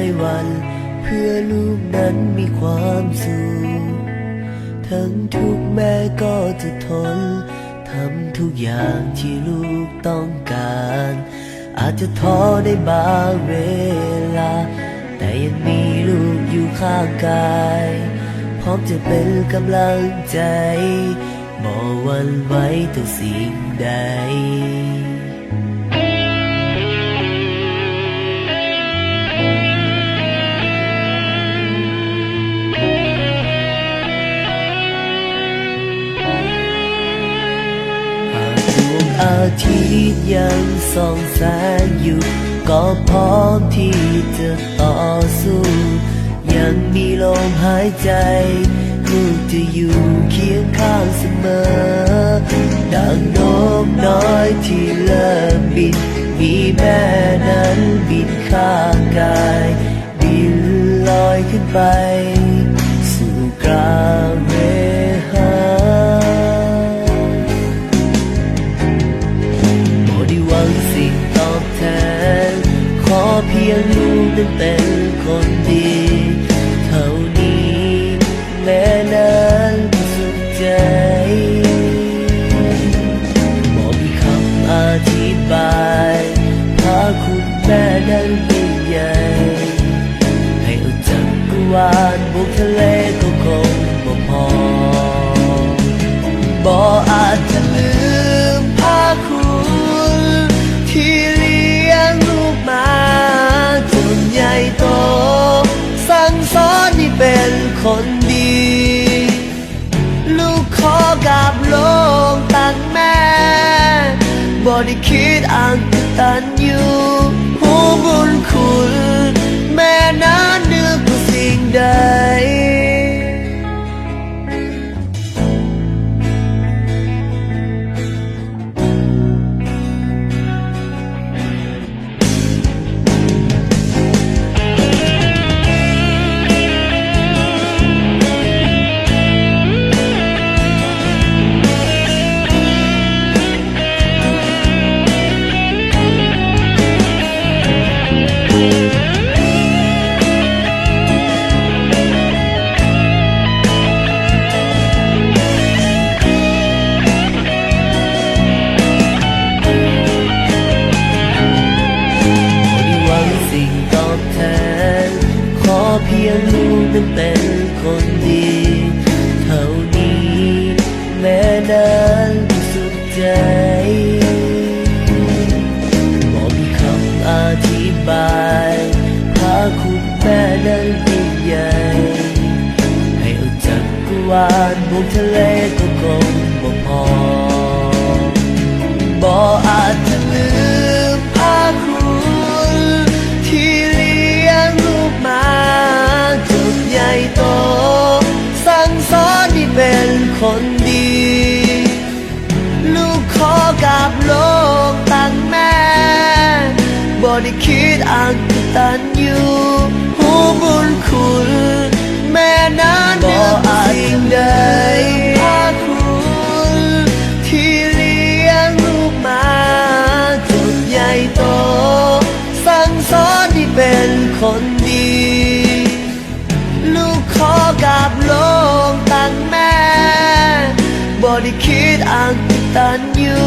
ยวันเพื่อลูกนั้นมีความสุขทั้งทุกแม่ก็จะทนทำทุกอย่างที่ลูกต้องการอาจจะท้อได้บางเวลาแต่ยังมีลูกอยู่ข้างกายพร้อมจะเป็นกำลังใจบ่หวั่นไหวต่อสิ่งใดอาทิตย์ยังส่องแสงอยู่ก็พร้อมที่จะต่อสู้ยังมีลมหายใจลูกจะอยู่เคียงข้างเสมอดังนกน้อยที่เริ่มบินมีแม่นั้นบินข้างกายบินลอยขึ้นไปสู่กลางเวหาหวังสิ่งตอบแทนขอเพียงลูกนั้นเป็นคนดีเท่านี้แม่นั้นสุขใจบอกมีคำอธิบายพาคุณแม่นั้นเป็นใหญ่ให้เอาจักรวาลบนทะเลก็คงบ่พอบ่อาจจะลืมพาคุณที่เลี้ยงลูกมาจนใหญ่โตสั่งสอนให้เป็นคนดีลูกขอกับโลกตั้งแม่บ่ได้คิดอ้างกตัญญูผู้บุญคุณแม่นั้นเหนือกว่าสิ่งใดเพียงลูกนั้นเป็นคนดีเท่านี้แม่นั้นสุขใจบอกมีคำอธิบายพาคุณแม่นั้นเป็นใหญ่ให้เอาจักรวาลบนทะเลก็คงบ่พอบ่อาจจะลืมพาคุณที่เลี้ยงลูกมาจนใหญ่โตสั่งสอนให้เป็นคนดีลูกขอกับโลกตั้งแม่บ่ได้คิดอ้างกตัญญูผู้บุญคุณแม่นั้นบ่อาจสิ่งใดพาคุณที่เลี้ยงลูกมาจนใหญ่โตสั่งสอนให้เป็นคนดีลูกขอกับโลกตั้งแม่บ่ได้คิดอ้างกตัญญู